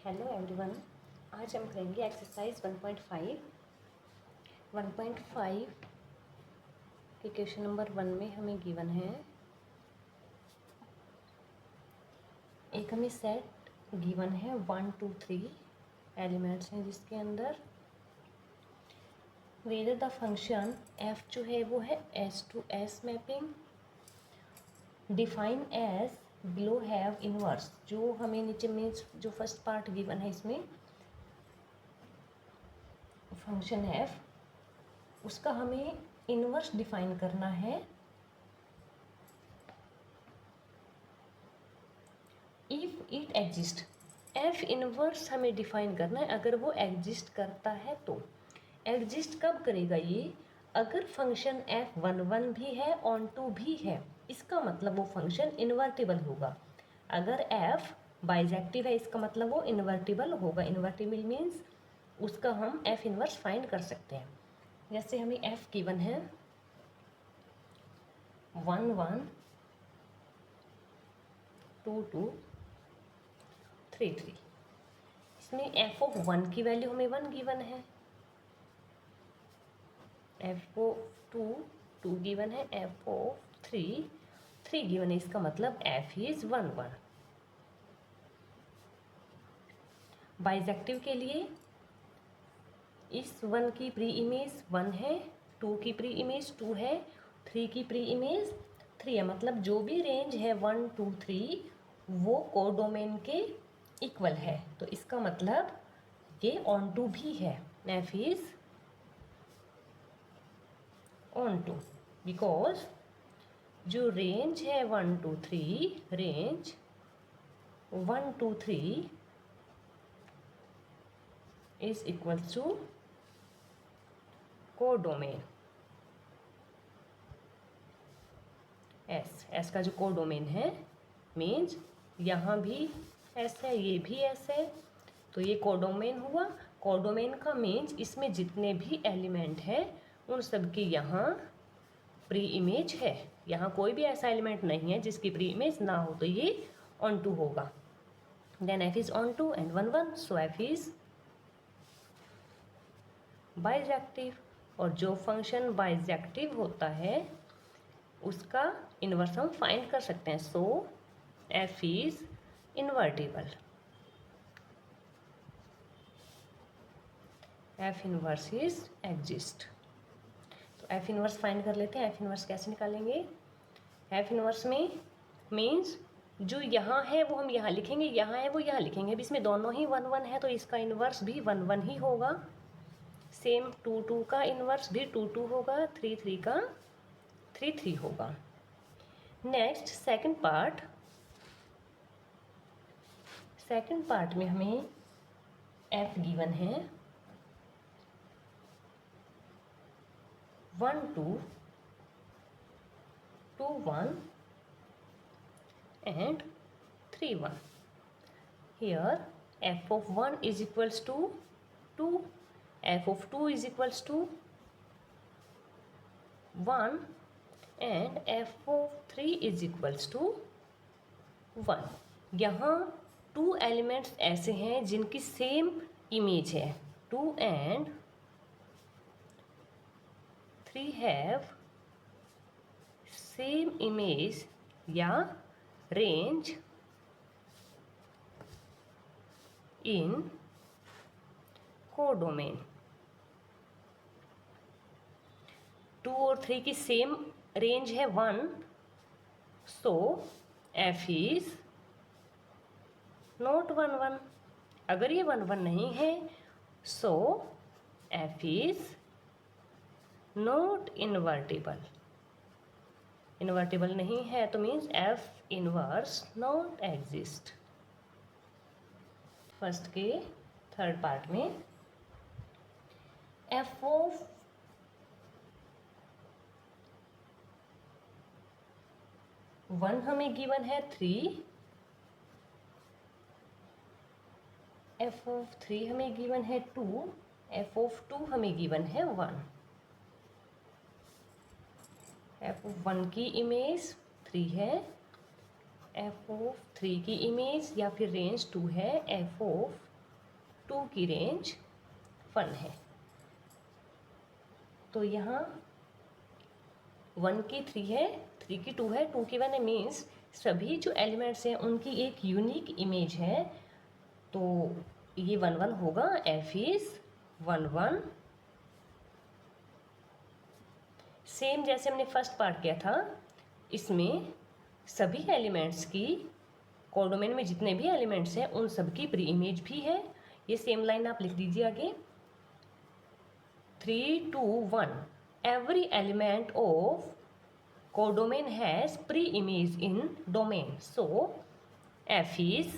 Hello everyone. आज हम करेंगे एक्सरसाइज 1.5। 1.5 के क्वेश्चन नंबर 1 में हमें गिवन है एक हमें सेट गिवन है 1 2 3 एलिमेंट्स हैं जिसके अंदर वेदर द फंक्शन एफ जो है वो है S to S mapping define as below have inverse. जो हमें नीचे में जो फर्स्ट पार्ट गिवन है इसमें फंक्शन एफ उसका हमें इनवर्स डिफाइन करना है if it exist. F inverse हमें डिफाइन करना है अगर वो एग्जिस्ट करता है तो। एग्जिस्ट कब करेगा ये? अगर फंक्शन एफ 1 भी है ऑन 2 भी है, इसका मतलब वो फंक्शन इन्वर्टिबल होगा। अगर एफ बाइजेक्टिव है इसका मतलब वो इन्वर्टिबल होगा। इन्वर्टिबल मीन्स उसका हम एफ इनवर्स फाइंड कर सकते हैं। जैसे हमें एफ गिवन है 1 1 2 2 3 3। इसमें एफ ऑफ 1 की वैल्यू हमें 1 गिवन है, एफ ऑफ 2 2 गिवन है, एफ ऑफ 3 3 गिवन है। इसका मतलब एफ इज 1 1। बाइजेक्टिव के लिए इस 1 की प्री इमेज 1 है, 2 की प्री इमेज 2 है, 3 की प्री इमेज 3 है। मतलब जो भी रेंज है 1 2 3 वो कोडोमेन के इक्वल है। तो इसका मतलब ये ऑन टू भी है। F is onto because जो रेंज है 1 2 3 range 1 2 3 is equal to codomain S. S का जो कोडोमेन है मीन्स यहाँ भी एस है ये भी एस है, तो ये कोडोमेन हुआ। कोडोमेन का मीन्स इसमें जितने भी एलिमेंट है उन सब की यहाँ प्री इमेज है। यहाँ कोई भी ऐसा एलिमेंट नहीं है जिसकी प्री इमेज ना हो, तो ये ऑन टू होगा। Then F is onto and 1 1, so F is bijective. और जो फंक्शन बाइजेक्टिव होता है उसका इन्वर्स हम फाइंड कर सकते हैं। So F is invertible. F inverse is exist. तो एफ इनवर्स फाइंड कर लेते हैं। एफ इनवर्स कैसे निकालेंगे? एफ इनवर्स में मीन्स जो यहाँ है वो हम यहाँ लिखेंगे, यहाँ है वो यहाँ लिखेंगे। अब इसमें दोनों ही 1 1 है तो इसका इन्वर्स भी 1 1 ही होगा। सेम 2 2 का इन्वर्स भी 2 2 होगा, 3 3 का 3 3 होगा। Next second part. Second part में हमें एफ गिवन है 1 2 2 1 and 3 1. Here f of 1 is equals to 2, f of 2 is equals to 1 and f of 3 is equals to 1. यहाँ 2 एलिमेंट्स ऐसे हैं जिनकी सेम इमेज है। 2 and 3 have सेम इमेज या range इन codomain. 2 और 3 की सेम रेंज है 1, सो एफ इज नॉट 1 1। अगर ये 1 1 नहीं है so F is not invertible. Invertible नहीं है तो means f inverse not exist. First के थर्ड पार्ट में एफ ऑफ 1 हमें गिवन है 3, एफ ऑफ 3 हमें गिवन है 2, एफ ऑफ 2 हमें गिवन है 1। एफ ऑफ 1 की इमेज 3 है, एफ ऑफ 3 की इमेज या फिर रेंज 2 है, एफ ऑफ 2 की रेंज 1 है। तो यहाँ 1 की 3 है, 3 की 2 है, 2 की 1 है, मीन्स सभी जो एलिमेंट्स हैं उनकी एक यूनिक इमेज है। तो ये 1 1 होगा, f इज 1 1। सेम जैसे हमने फर्स्ट पार्ट किया था, इसमें सभी एलिमेंट्स की कोडोमेन में जितने भी एलिमेंट्स हैं उन सब की प्री इमेज भी है। ये सेम लाइन आप लिख दीजिए आगे, 3 2 1 every element of codomain has pre-image in domain, so f is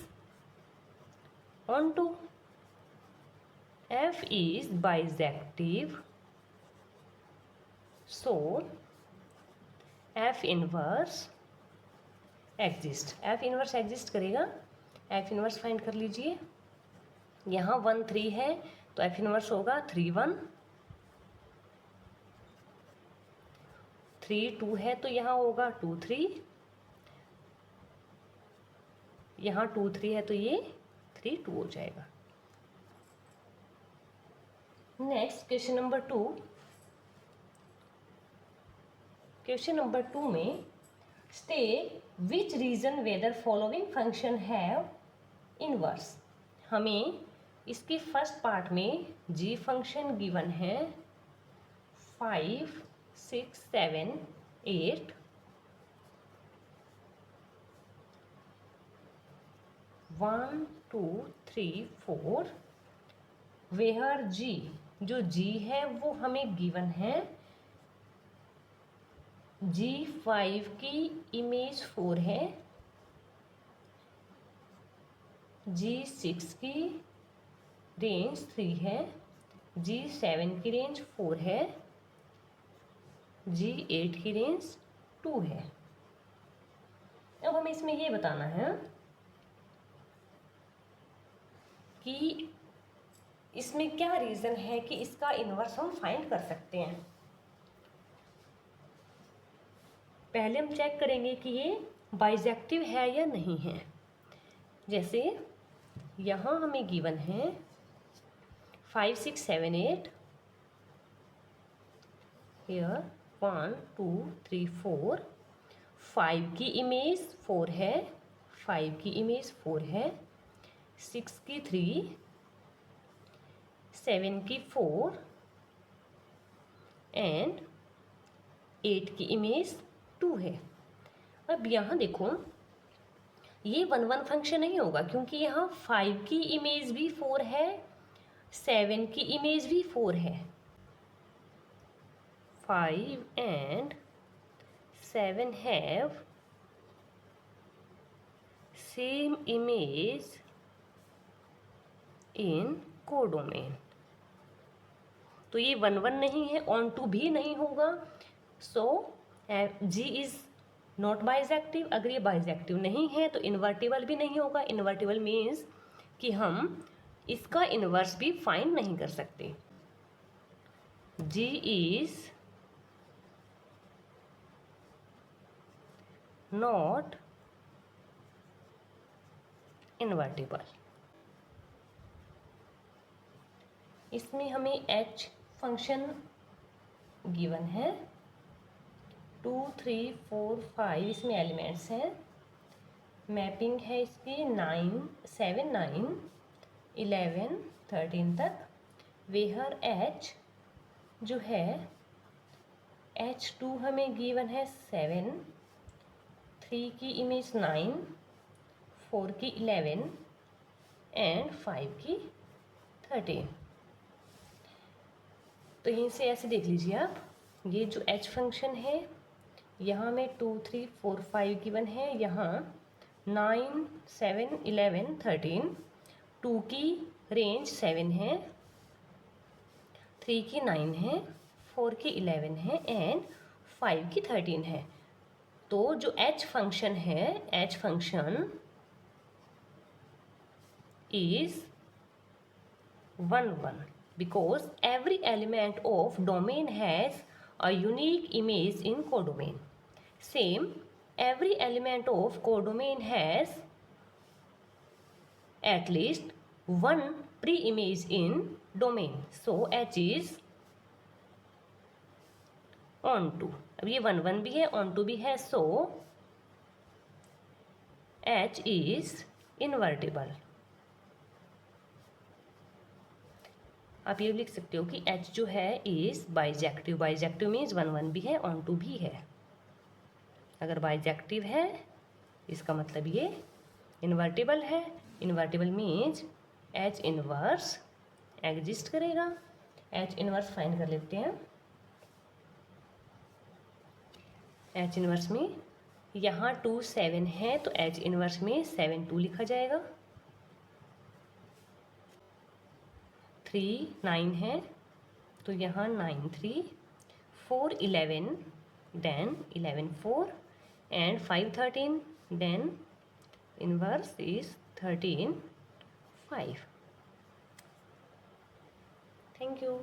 on 2, f is bijective, so f inverse exist, f inverse exist करेगा। f inverse फाइंड कर लीजिए, यहाँ 1 3 है तो f inverse होगा 3 1, 3 2 है तो यहाँ होगा 2 3, यहाँ 2 3 है तो ये 3 2 हो जाएगा। Next question number 2। Question number 2 में state which region weather following function have inverse. हमें इसके फर्स्ट पार्ट में g फंक्शन गिवन है 5 6 7 8, 1 2 3 4, वेयर g, जो g है वो हमें गिवन है g5 की इमेज 4 है, g6 की रेंज 3 है, g7 की रेंज 4 है, g8 की रेंज 2 है। अब हमें इसमें ये बताना है कि इसमें क्या रीज़न है कि इसका इन्वर्स हम फाइंड कर सकते हैं। पहले हम चेक करेंगे कि ये बाइजेक्टिव है या नहीं है। जैसे यहाँ हमें गिवन है 5 6 7 8, हियर 1 2 3 4, 5 की इमेज 4 है, 5 की इमेज 4 है, 6 की 3, 7 की 4 एंड 8 की इमेज 2 है। अब यहाँ देखो, ये 1 1 फंक्शन नहीं होगा क्योंकि यहाँ 5 की इमेज भी 4 है, 7 की इमेज भी 4 है। 5 and 7 have same image in codomain, तो ये 1 1 नहीं है, on 2 भी नहीं होगा। सो g इज नॉट बाइजेक्टिव। अगर ये बाइजेक्टिव नहीं है तो इन्वर्टिबल भी नहीं होगा। इन्वर्टिबल मीन्स कि हम इसका इन्वर्स भी फाइंड नहीं कर सकते। g is not invertible. इसमें हमें h फंक्शन गिवन है 2 3 4 5, इसमें एलिमेंट्स हैं। मैपिंग है इसकी 9 7 9 11 13 तक। वेहर h जो है h2 हमें गिवन है 7, 3 की इमेज 9, 4 की 11 एंड 5 की 13। तो यहीं से ऐसे देख लीजिए आप, ये जो h फंक्शन है यहाँ में 2 3 4 5 गिवन है, यहाँ 9 7 11 13, 2 की रेंज 7 है, 3 की 9 है, 4 की 11 है एंड 5 की 13 है। तो जो h फंक्शन है, h function is 1 1 because every element of domain has a unique image in codomain. Same, every element of codomain has at least 1 pre-image in domain, so H is onto. अब ये 1 1 भी है, onto भी है, so H is invertible. आप ये लिख सकते हो कि H जो है इज बाइजेक्टिव. बाइजेक्टिव मीन्स 1 1 भी है, onto भी है. अगर बाइजेक्टिव है इसका मतलब ये इन्वर्टिबल है. Invertible means H inverse exist करेगा. H इनवर्स फाइंड कर लेते हैं. H इनवर्स में यहाँ 2 7 है तो H इनवर्स में 7 2 लिखा जाएगा. 3 9 है तो यहाँ 9 3. 4 11 then 11 4 and 5 13 then inverse is 13 5. Thank you.